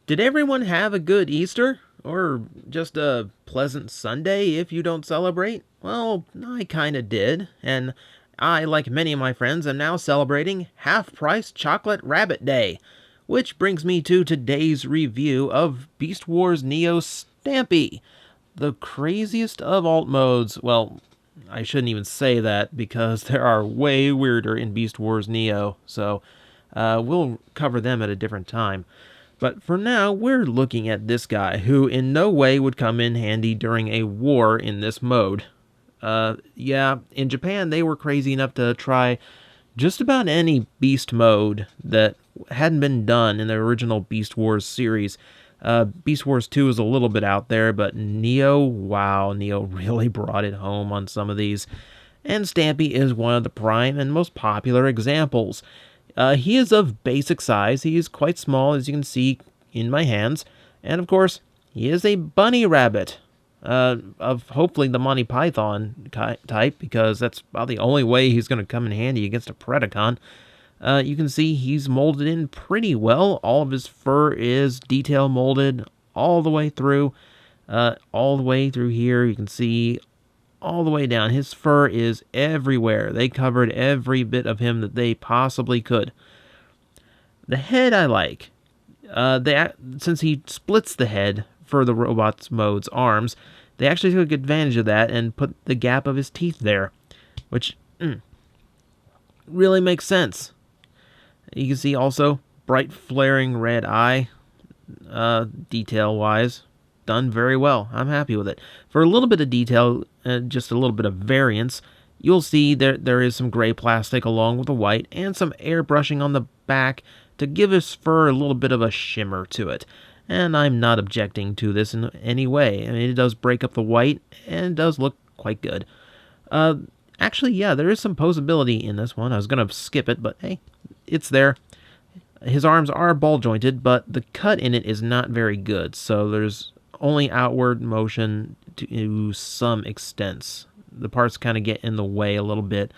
Did everyone have a good Easter? Or just a pleasant Sunday if you don't celebrate? Well, I kinda did, and I, like many of my friends, am now celebrating half-price Chocolate Rabbit Day, which brings me to today's review of Beast Wars Neo Stampy, the craziest of alt modes. Well, I shouldn't even say that because there are way weirder in Beast Wars Neo, so we'll cover them at a different time. But for now, we're looking at this guy, who in no way would come in handy during a war in this mode. Yeah, in Japan, they were crazy enough to try just about any Beast mode that hadn't been done in the original Beast Wars series. Beast Wars 2 is a little bit out there, but Neo, wow, Neo really brought it home on some of these. And Stampy is one of the prime and most popular examples. He is of basic size. He is quite small, as you can see in my hands. And of course, he is a bunny rabbit. Of hopefully the Monty Python type, because that's about the only way he's going to come in handy against a Predacon. You can see he's molded in pretty well. All of his fur is detail molded all the way through. All the way through here, you can see all the way down. His fur is everywhere. They covered every bit of him that they possibly could. The head I like. Since he splits the head for the robot's mode's arms, they actually took advantage of that and put the gap of his teeth there, which really makes sense. You can see also bright flaring red eye, detail-wise. Done very well. I'm happy with it. For a little bit of detail, just a little bit of variance, you'll see there is some gray plastic along with the white and some airbrushing on the back to give his fur a little bit of a shimmer to it. And I'm not objecting to this in any way. I mean, it does break up the white and it does look quite good. Actually, yeah, there is some posability in this one. I was going to skip it, but hey, it's there. His arms are ball jointed, but the cut in it is not very good, so there's only outward motion to some extent. The parts kind of get in the way a little bit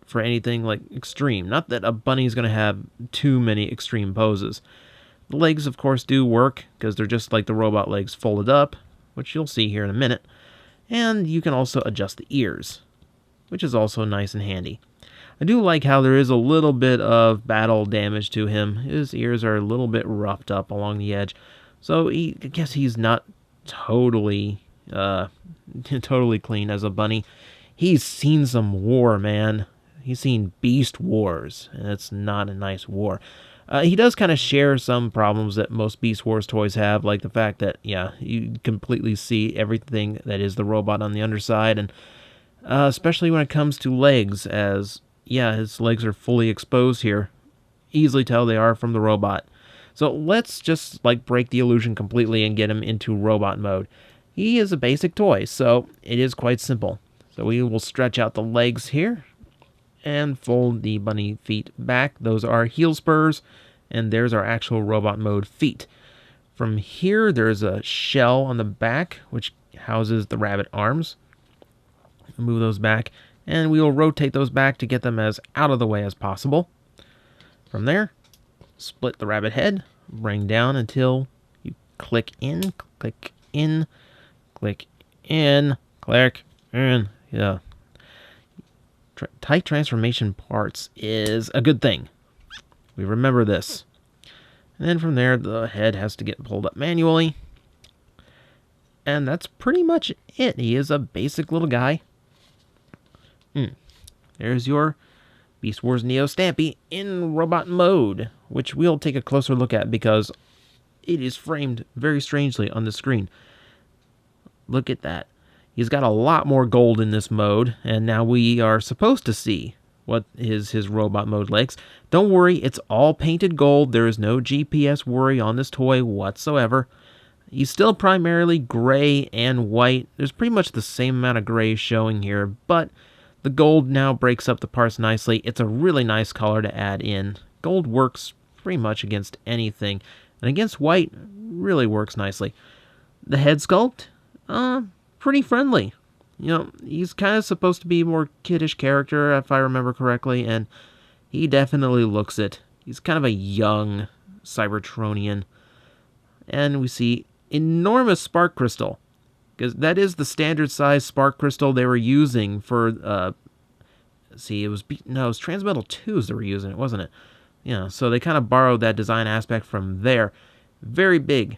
for anything like extreme. Not that a bunny is going to have too many extreme poses. The legs, of course, do work because they're just like the robot legs folded up, which you'll see here in a minute. And you can also adjust the ears, which is also nice and handy. I do like how there is a little bit of battle damage to him. His ears are a little bit roughed up along the edge. So I guess he's not totally clean as a bunny. He's seen some war, man. He's seen Beast Wars, and it's not a nice war. He does kind of share some problems that most Beast Wars toys have, like the fact that, yeah, you completely see everything that is the robot on the underside, and especially when it comes to legs, as, yeah, his legs are fully exposed here. Easily tell they are from the robot. So let's just break the illusion completely and get him into robot mode. He is a basic toy, so it is quite simple. So we will stretch out the legs here and fold the bunny feet back. Those are heel spurs, and there's our actual robot mode feet. From here, there's a shell on the back, which houses the rabbit arms. Move those back, and we will rotate those back to get them as out of the way as possible. From there, split the rabbit head, bring down until you click in, click in, click in, click in. Yeah. Tight transformation parts is a good thing. We remember this. And then from there, the head has to get pulled up manually. And that's pretty much it. He is a basic little guy. There's your Beast Wars Neo Stampy in robot mode, which we'll take a closer look at because it is framed very strangely on the screen. Look at that. He's got a lot more gold in this mode, and now we are supposed to see what is his robot mode legs. Don't worry, it's all painted gold. There is no GPS worry on this toy whatsoever. He's still primarily gray and white. There's pretty much the same amount of gray showing here, but the gold now breaks up the parts nicely. It's a really nice color to add in. Gold works pretty much against anything, and against white really works nicely. The head sculpt, pretty friendly. You know, he's kind of supposed to be a more kiddish character, if I remember correctly, and he definitely looks it. He's kind of a young Cybertronian. and we see enormous spark crystal, because that is the standard size spark crystal they were using for, see, it was Transmetal 2s they were using it, wasn't it? Yeah, so they kind of borrowed that design aspect from there. Very big.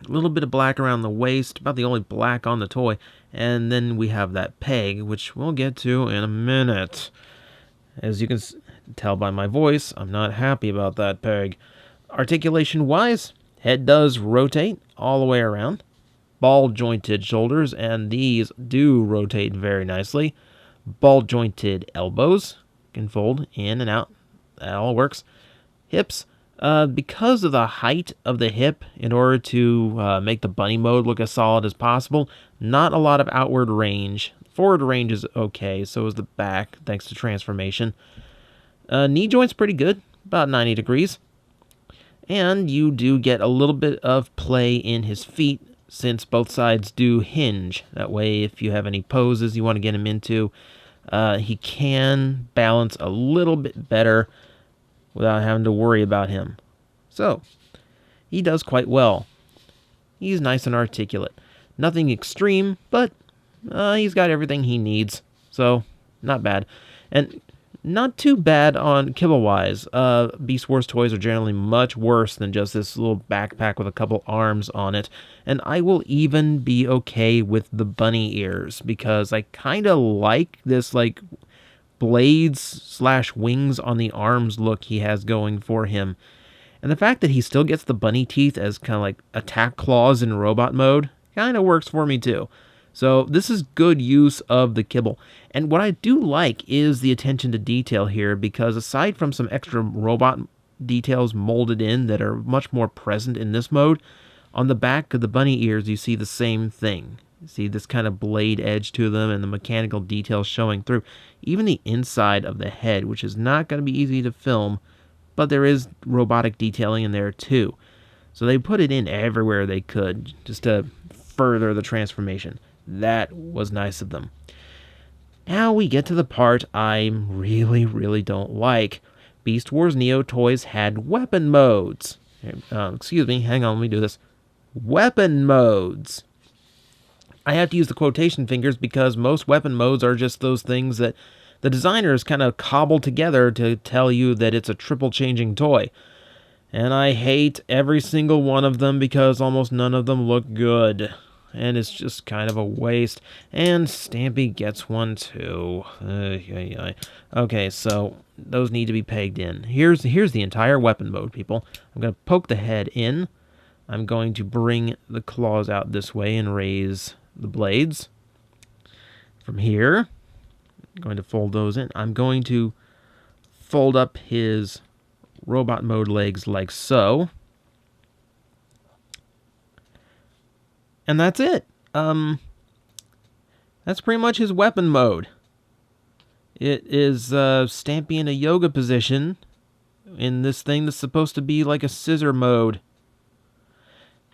A little bit of black around the waist, about the only black on the toy. And then we have that peg, which we'll get to in a minute. As you can tell by my voice, I'm not happy about that peg. Articulation-wise, head does rotate all the way around. Ball-jointed shoulders, and these do rotate very nicely. Ball-jointed elbows can fold in and out. That all works. Hips, because of the height of the hip, in order to make the bunny mode look as solid as possible, not a lot of outward range. Forward range is okay, so is the back, thanks to transformation. Knee joint's pretty good, about 90 degrees. And you do get a little bit of play in his feet, since both sides do hinge. That way, if you have any poses you want to get him into, he can balance a little bit better without having to worry about him. So, he does quite well. He's nice and articulate. Nothing extreme, but he's got everything he needs. So, not bad. And not too bad on kibble-wise. Beast Wars toys are generally much worse than just this little backpack with a couple arms on it. And I will even be okay with the bunny ears, because I kind of like this, like, blades/wings on the arms look he has going for him. And the fact that he still gets the bunny teeth as kind of like attack claws in robot mode kind of works for me too. So this is good use of the kibble. And what I do like is the attention to detail here, because aside from some extra robot details molded in that are much more present in this mode, on the back of the bunny ears you see the same thing. You see this kind of blade edge to them and the mechanical details showing through. Even the inside of the head, which is not going to be easy to film, but there is robotic detailing in there too. So they put it in everywhere they could, just to further the transformation. That was nice of them. Now we get to the part I really don't like. Beast Wars Neo toys had weapon modes. Excuse me, hang on, let me do this. Weapon modes. I have to use the quotation fingers because most weapon modes are just those things that the designers kind of cobbled together to tell you that it's a triple changing toy. And I hate every single one of them because almost none of them look good. And it's just kind of a waste. And Stampy gets one too. Okay, so those need to be pegged in. Here's the entire weapon mode, people. I'm going to poke the head in. I'm going to bring the claws out this way and raise the blades. From here, I'm going to fold those in. I'm going to fold up his robot mode legs like so. And that's it. That's pretty much his weapon mode. It is Stampy in a yoga position in this thing that's supposed to be like a scissor mode.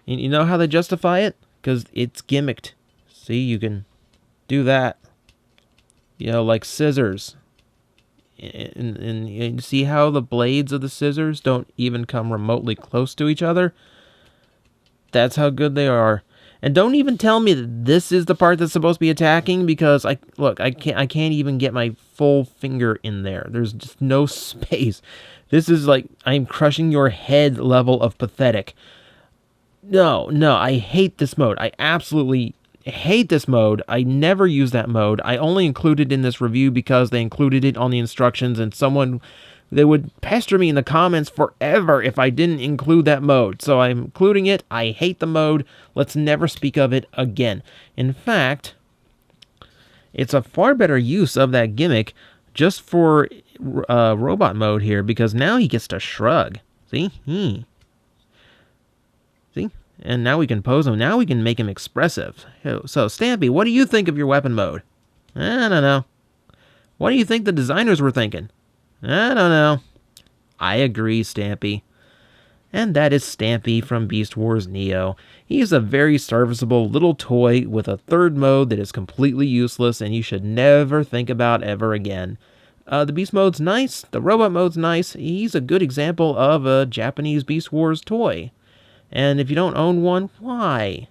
And you know how they justify it? Because it's gimmicked. See, you can do that. You know, like scissors. And you see how the blades of the scissors don't even come remotely close to each other? That's how good they are. And don't even tell me that this is the part that's supposed to be attacking, because I can't even get my full finger in there. There's just no space. This is like I'm crushing your head level of pathetic. No, I hate this mode. I absolutely hate this mode. I never use that mode. I only included it in this review because they included it on the instructions, and they would pester me in the comments forever if I didn't include that mode. So I'm including it. I hate the mode. Let's never speak of it again. In fact, it's a far better use of that gimmick just for robot mode here, because now he gets to shrug. See? See? And now we can pose him. Now we can make him expressive. So, Stampy, what do you think of your weapon mode? I don't know. What do you think the designers were thinking? I don't know. I agree, Stampy. And that is Stampy from Beast Wars Neo. He's a very serviceable little toy with a third mode that is completely useless and you should never think about ever again. The Beast mode's nice. The robot mode's nice. He's a good example of a Japanese Beast Wars toy. And if you don't own one, why?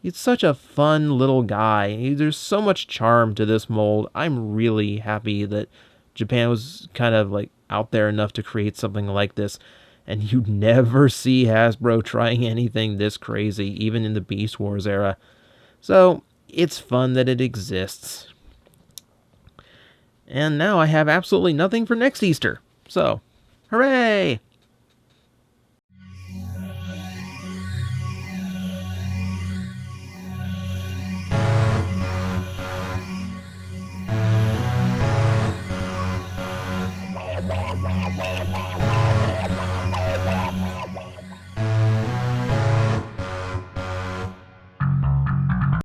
He's such a fun little guy. There's so much charm to this mold. I'm really happy that Japan was kind of like out there enough to create something like this. And you never see Hasbro trying anything this crazy, even in the Beast Wars era. So it's fun that it exists. And now I have absolutely nothing for next Easter. So, hooray!